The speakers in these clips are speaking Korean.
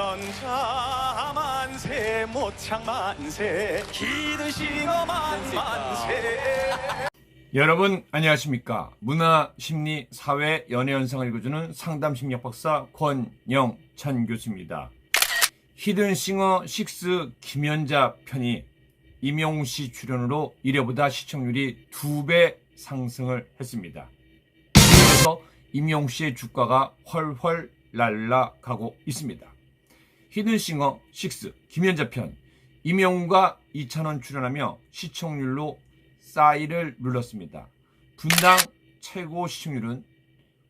연차 만세 모창 만세 기드싱어 만만세. 여러분 안녕하십니까? 문화, 심리, 사회, 연애 현상을 읽어주는 상담심리학 박사 권영찬 교수입니다. 히든싱어 6 김연자 편이 임영웅 씨 출연으로 1회보다 시청률이 2배 상승을 했습니다. 그래서 임영웅 씨의 주가가 훨훨 날아가고 있습니다. 히든싱어 6 김연자 편 임영웅과 이찬원 출연하며 시청률로 싸이를 눌렀습니다. 분당 최고 시청률은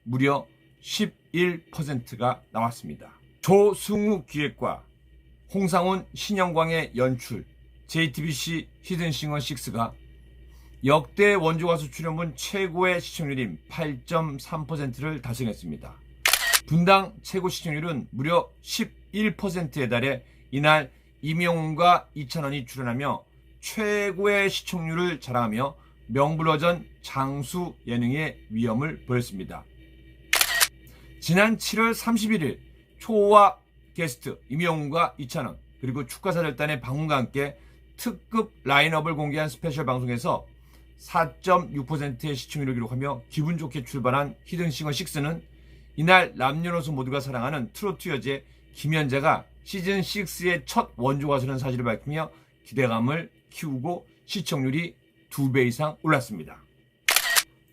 무려 11%가 나왔습니다. 조승우 기획과 홍상훈, 신영광의 연출, JTBC 히든싱어 6가 역대 원조가수 출연분 최고의 시청률인 8.3%를 달성했습니다. 분당 최고 시청률은 무려 11%에 달해 이날 임영웅과 이찬원이 출연하며 최고의 시청률을 자랑하며 명불허전 장수 예능의 위엄을 보였습니다. 지난 7월 31일 초호화 게스트 임영웅과 이찬원 그리고 축가사절단의 방문과 함께 특급 라인업을 공개한 스페셜 방송에서 4.6%의 시청률을 기록하며 기분 좋게 출발한 히든싱어 6는 이날 남녀노소 모두가 사랑하는 트로트 여제 김연자가 시즌 6의 첫 원조 가수라는 사실을 밝히며 기대감을 키우고 시청률이 2배 이상 올랐습니다.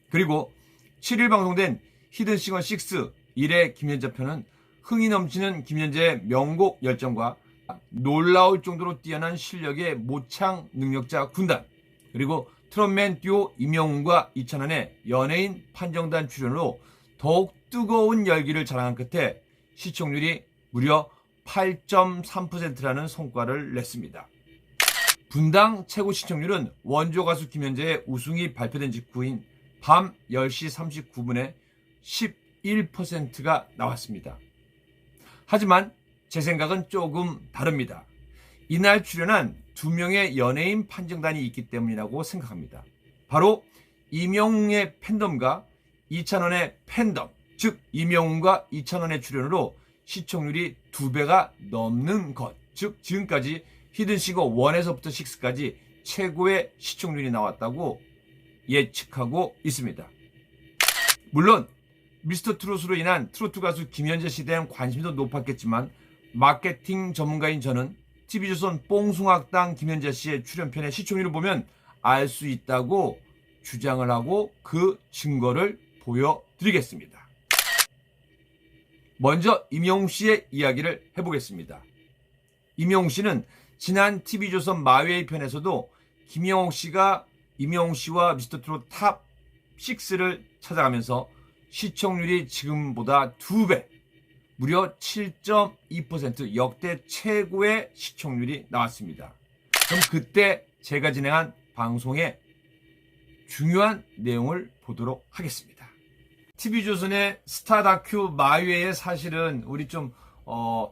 그리고 7일 방송된 히든싱어 6 1회 김연자 편은 흥이 넘치는 김연자의 명곡 열정과 놀라울 정도로 뛰어난 실력의 모창 능력자 군단 그리고 트롯맨 듀오 임영웅과 이찬원의 연예인 판정단 출연으로 더욱 뜨거운 열기를 자랑한 끝에 시청률이 무려 8.3%라는 성과를 냈습니다. 분당 최고 시청률은 원조 가수 김연자의 우승이 발표된 직후인 밤 10시 39분에 11%가 나왔습니다. 하지만 제 생각은 조금 다릅니다. 이날 출연한 2명의 연예인 판정단이 있기 때문이라고 생각합니다. 바로 임영웅의 팬덤과 이찬원의 팬덤, 즉 임영웅과 이찬원의 출연으로 시청률이 2배가 넘는 것, 즉 지금까지 히든싱어 1에서부터 6까지 최고의 시청률이 나왔다고 예측하고 있습니다. 물론 미스터트롯으로 인한 트로트 가수 김연자 씨에 대한 관심도 높았겠지만 마케팅 전문가인 저는 TV조선 뽕숭악당 김연자 씨의 출연편의 시청률을 보면 알 수 있다고 주장을 하고 그 증거를 보여드리겠습니다. 먼저 임영웅 씨의 이야기를 해보겠습니다. 임영웅 씨는 지난 TV조선 마웨이 편에서도 김영웅 씨가 임영웅 씨와 미스터트롯 탑 6를 찾아가면서 시청률이 지금보다 2배, 무려 7.2% 역대 최고의 시청률이 나왔습니다. 그럼 그때 제가 진행한 방송의 중요한 내용을 보도록 하겠습니다. TV조선의 스타 다큐 마위에 사실은 우리 좀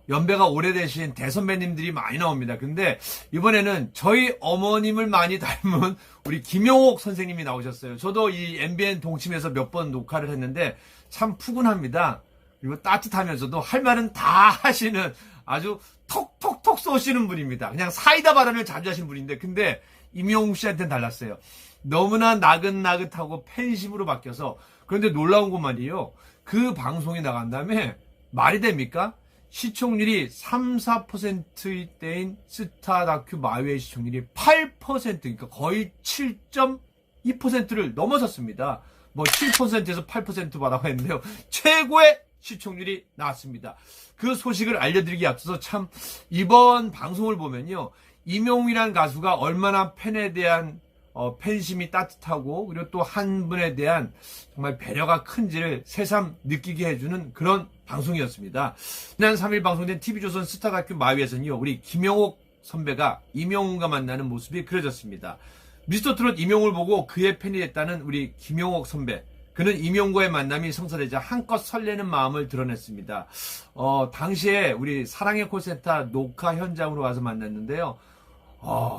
연배가 오래되신 대선배님들이 많이 나옵니다. 근데 이번에는 저희 어머님을 많이 닮은 우리 김용옥 선생님이 나오셨어요. 저도 이 MBN 동침에서 몇 번 녹화를 했는데 참 푸근합니다. 그리고 따뜻하면서도 할 말은 다 하시는 아주 톡톡톡 쏘시는 분입니다. 그냥 사이다 발언을 자주 하시는 분인데 근데 임영웅 씨한테는 달랐어요. 너무나 나긋나긋하고 팬심으로 바뀌어서 그런데 놀라운 건 말이에요. 그 방송이 나간 다음에 말이 됩니까? 시청률이 3, 4%대인 스타 다큐 마웨이 시청률이 8%, 그러니까 거의 7.2%를 넘어섰습니다. 뭐 7%에서 8% 받아가 했는데요. 최고의 시청률이 나왔습니다. 그 소식을 알려드리기 앞서서 참 이번 방송을 보면요. 임영웅이라는 가수가 얼마나 팬에 대한 팬심이 따뜻하고 그리고 또 한 분에 대한 정말 배려가 큰지를 새삼 느끼게 해주는 그런 방송이었습니다. 지난 3일 방송된 TV조선 스타 다큐 마위에서는요. 우리 김영옥 선배가 임영웅과 만나는 모습이 그려졌습니다. 미스터트롯 임영웅을 보고 그의 팬이 됐다는 우리 김영옥 선배. 그는 임영웅과의 만남이 성사되자 한껏 설레는 마음을 드러냈습니다. 당시에 우리 사랑의 콜센터 녹화 현장으로 와서 만났는데요.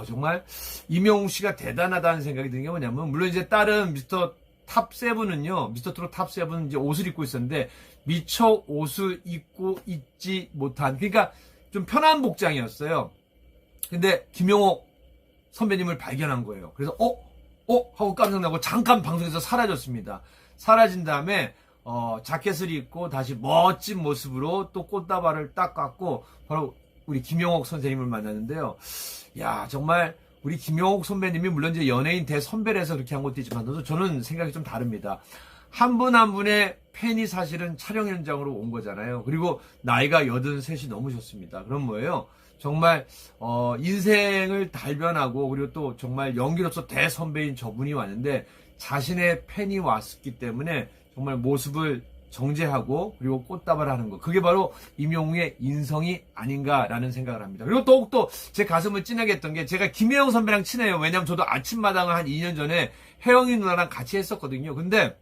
정말 임영웅 씨가 대단하다는 생각이 드는 게 뭐냐면 물론 이제 다른 미스터 탑7은요. 미스터트롯 탑7은 이제 옷을 입고 있었는데 미처 옷을 입고 있지 못한 그러니까 좀 편한 복장이었어요. 근데 김용옥 선배님을 발견한 거예요. 그래서 하고 깜짝 놀라고 잠깐 방송에서 사라졌습니다. 사라진 다음에 자켓을 입고 다시 멋진 모습으로 또 꽃다발을 딱 깎고 바로 우리 김용옥 선생님을 만났는데요. 야, 정말 우리 김용옥 선배님이 물론 이제 연예인 대선배라서 그렇게 한 것도 있지만 저는 생각이 좀 다릅니다. 한 분 한 분의 팬이 사실은 촬영 현장으로 온 거잖아요. 그리고 나이가 83이 넘으셨습니다. 그럼 뭐예요? 정말 인생을 달변하고 그리고 또 정말 연기로서 대선배인 저분이 왔는데 자신의 팬이 왔기 때문에 정말 모습을 정제하고 그리고 꽃다발 하는 거, 그게 바로 임영웅의 인성이 아닌가라는 생각을 합니다. 그리고 더욱더 제 가슴을 찐하게 했던 게, 제가 김혜영 선배랑 친해요. 왜냐면 저도 아침마당을 한 2년 전에 혜영이 누나랑 같이 했었거든요. 근데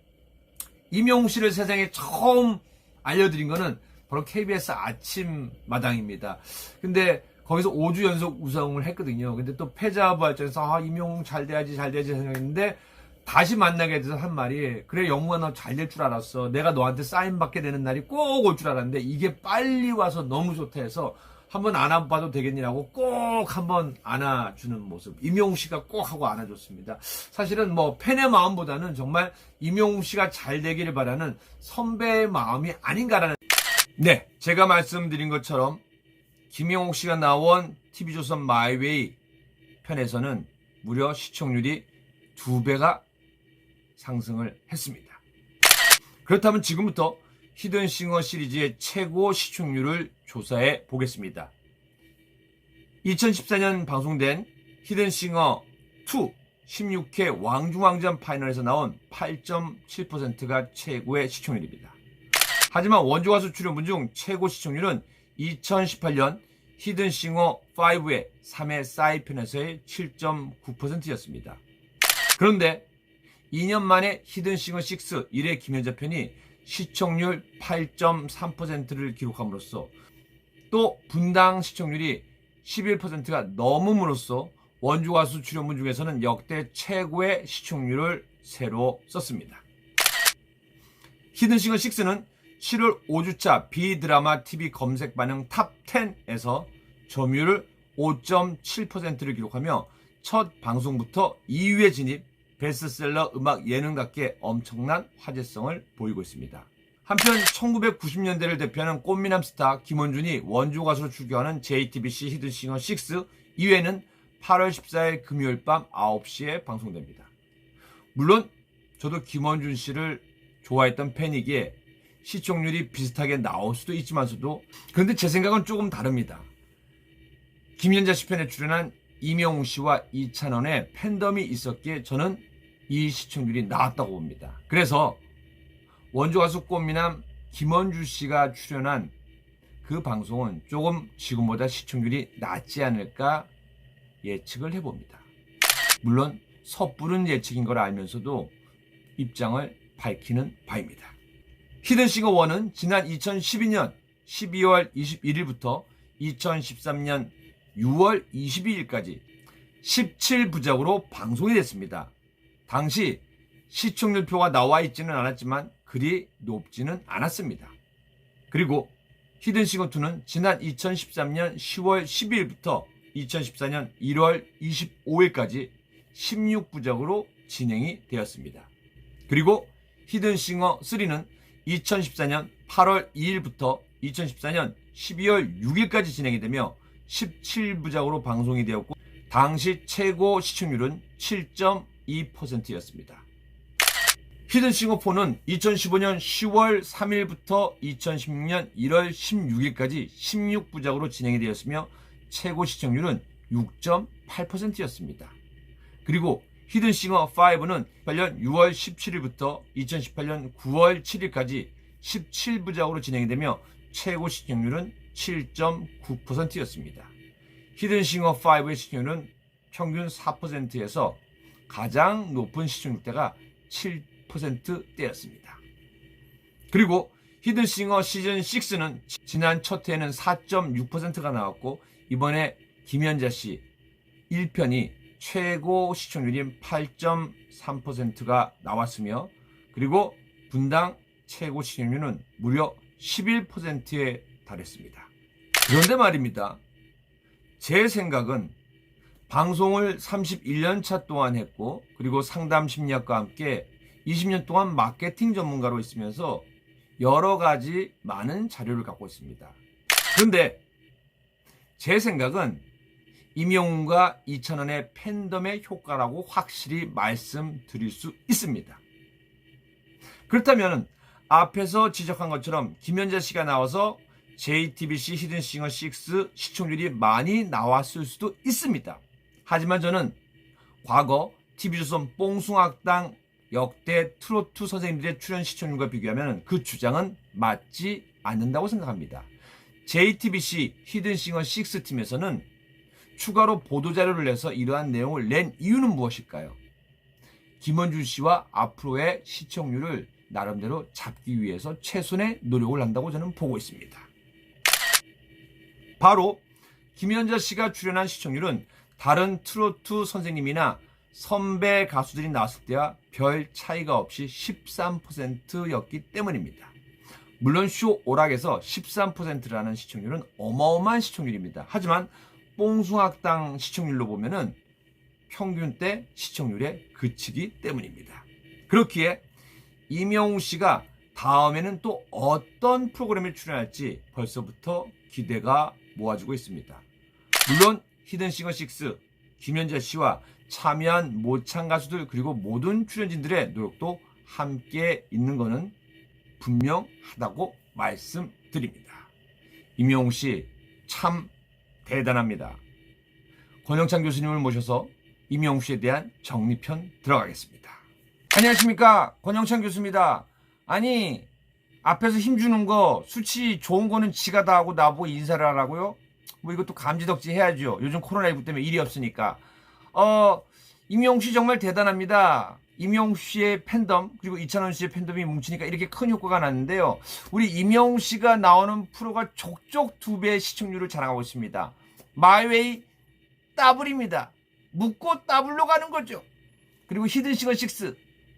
임영웅 씨를 세상에 처음 알려드린 거는 바로 KBS 아침마당입니다. 근데 거기서 5주 연속 우승을 했거든요. 근데 또 패자부활전에서 임영웅 잘 돼야지 생각했는데, 다시 만나게 돼서 한 말이, 그래 영웅아 너 잘 될 줄 알았어. 내가 너한테 사인 받게 되는 날이 꼭 올 줄 알았는데 이게 빨리 와서 너무 좋다 해서 한번 안아봐도 되겠니라고 꼭 한번 안아주는 모습. 임영웅 씨가 꼭 하고 안아줬습니다. 사실은 뭐 팬의 마음보다는 정말 임영웅 씨가 잘 되기를 바라는 선배의 마음이 아닌가라는. 네, 제가 말씀드린 것처럼 김영옥 씨가 나온 TV조선 마이웨이 편에서는 무려 시청률이 2배가 상승을 했습니다. 그렇다면 지금부터 히든싱어 시리즈의 최고 시청률을 조사해 보겠습니다. 2014년 방송된 히든싱어 2 16회 왕중왕전 파이널에서 나온 8.7%가 최고의 시청률입니다. 하지만 원조가수 출연분 중 최고 시청률은 2018년 히든싱어 5의 3회 싸이 편에서의 7.9%였습니다. 그런데 2년 만에 히든싱어 6 1회 김연자 편이 시청률 8.3%를 기록함으로써 또 분당 시청률이 11%가 넘음으로써 원조가수 출연분 중에서는 역대 최고의 시청률을 새로 썼습니다. 히든싱어 6는 7월 5주차 B드라마 TV 검색 반응 탑 10에서 점유율 5.7%를 기록하며 첫 방송부터 2위에 진입, 베스트셀러 음악 예능답게 엄청난 화제성을 보이고 있습니다. 한편 1990년대를 대표하는 꽃미남 스타 김원준이 원조 가수로 출격하는 JTBC 히든싱어 6 2회는 8월 14일 금요일 밤 9시에 방송됩니다. 물론 저도 김원준 씨를 좋아했던 팬이기에 시청률이 비슷하게 나올 수도 있지만서도, 그런데 제 생각은 조금 다릅니다. 김연자 씨 편에 출연한 임영웅 씨와 이찬원의 팬덤이 있었기에 저는 이 시청률이 나왔다고 봅니다. 그래서 원조가수 꽃미남 김원주 씨가 출연한 그 방송은 조금 지금보다 시청률이 낮지 않을까 예측을 해봅니다. 물론 섣부른 예측인 걸 알면서도 입장을 밝히는 바입니다. 히든싱어 1은 지난 2012년 12월 21일부터 2013년 6월 22일까지 17부작으로 방송이 됐습니다. 당시 시청률표가 나와 있지는 않았지만 그리 높지는 않았습니다. 그리고 히든싱어 2는 지난 2013년 10월 12일부터 2014년 1월 25일까지 16부작으로 진행이 되었습니다. 그리고 히든싱어 3는 2014년 8월 2일부터 2014년 12월 6일까지 진행이 되며 17부작으로 방송이 되었고 당시 최고 시청률은 7.2%였습니다. 히든싱어 4는 2015년 10월 3일부터 2016년 1월 16일까지 16부작으로 진행이 되었으며 최고 시청률은 6.8%였습니다. 그리고 히든싱어 5는 2018년 6월 17일부터 2018년 9월 7일까지 17부작으로 진행이 되며 최고 시청률은 7.9%였습니다. 히든싱어 5의 시청률은 평균 4%에서 가장 높은 시청률대가 7%대였습니다. 그리고 히든싱어 시즌 6는 지난 첫 회에는 4.6%가 나왔고 이번에 김연자 씨 1편이 최고 시청률인 8.3%가 나왔으며, 그리고 분당 최고 시청률은 무려 11%에 달했습니다. 그런데 말입니다. 제 생각은 방송을 31년 차 동안 했고, 그리고 상담 심리학과 함께 20년 동안 마케팅 전문가로 있으면서 여러 가지 많은 자료를 갖고 있습니다. 그런데 제 생각은 임영웅과 이찬원의 팬덤의 효과라고 확실히 말씀드릴 수 있습니다. 그렇다면 앞에서 지적한 것처럼 김연자 씨가 나와서 JTBC 히든싱어 6 시청률이 많이 나왔을 수도 있습니다. 하지만 저는 과거 TV조선 뽕숭악당 역대 트로트 선생님들의 출연 시청률과 비교하면 그 주장은 맞지 않는다고 생각합니다. JTBC 히든싱어 6 팀에서는 추가로 보도자료를 내서 이러한 내용을 낸 이유는 무엇일까요? 김원준 씨와 앞으로의 시청률을 나름대로 잡기 위해서 최선의 노력을 한다고 저는 보고 있습니다. 바로 김연자 씨가 출연한 시청률은 다른 트로트 선생님이나 선배 가수들이 나왔을 때와 별 차이가 없이 13%였기 때문입니다. 물론 쇼 오락에서 13%라는 시청률은 어마어마한 시청률입니다. 하지만 뽕숭악당 시청률로 보면은 평균 때 시청률에 그치기 때문입니다. 그렇기에 임영웅 씨가 다음에는 또 어떤 프로그램에 출연할지 벌써부터 기대가 모아지고 있습니다. 물론 히든싱어 6 김연자 씨와 참여한 모창 가수들 그리고 모든 출연진들의 노력도 함께 있는 것은 분명하다고 말씀드립니다. 임영웅 씨 참 대단합니다. 권영찬 교수님을 모셔서 임영웅 씨에 대한 정리편 들어가겠습니다. 안녕하십니까, 권영찬 교수입니다. 아니, 앞에서 힘주는 거 수치 좋은 거는 지가 다 하고 나보고 인사를 하라고요? 뭐 이것도 감지덕지 해야죠. 요즘 코로나19 때문에 일이 없으니까. 임영웅 씨 정말 대단합니다. 임영웅 씨의 팬덤 그리고 이찬원 씨의 팬덤이 뭉치니까 이렇게 큰 효과가 났는데요. 우리 임영웅 씨가 나오는 프로가 족족 2배의 시청률을 자랑하고 있습니다. 마이웨이 더블입니다. 묻고 더블로 가는 거죠. 그리고 히든싱어 6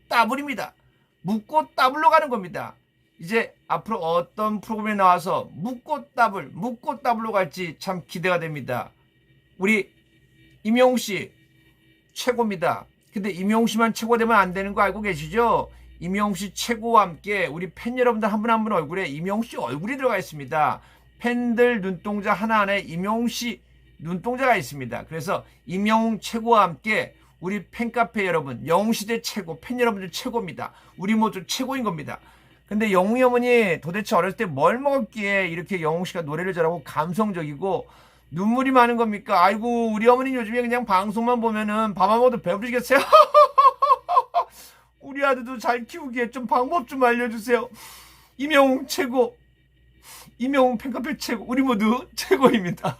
더블입니다. 묻고 더블로 가는 겁니다. 이제 앞으로 어떤 프로그램에 나와서 묻고 더블로 갈지 참 기대가 됩니다. 우리 임영웅 씨 최고입니다. 근데 임영웅 씨만 최고 되면 안 되는 거 알고 계시죠? 임영웅 씨 최고와 함께 우리 팬 여러분들 한 분 한 분 얼굴에 임영웅 씨 얼굴이 들어가 있습니다. 팬들 눈동자 하나하나에 임영웅 씨 눈동자가 있습니다. 그래서 임영웅 최고와 함께 우리 팬카페 여러분, 영웅시대 최고, 팬 여러분들 최고입니다. 우리 모두 최고인 겁니다. 근데 영웅이 어머니 도대체 어렸을 때 뭘 먹었기에 이렇게 영웅 씨가 노래를 잘하고 감성적이고 눈물이 많은 겁니까? 아이고, 우리 어머니 요즘에 그냥 방송만 보면은 밥 안 먹어도 배부르시겠어요? 우리 아들도 잘 키우기에 좀 방법 좀 알려주세요. 임영웅 최고, 임영웅 팬카페 최고, 우리 모두 최고입니다.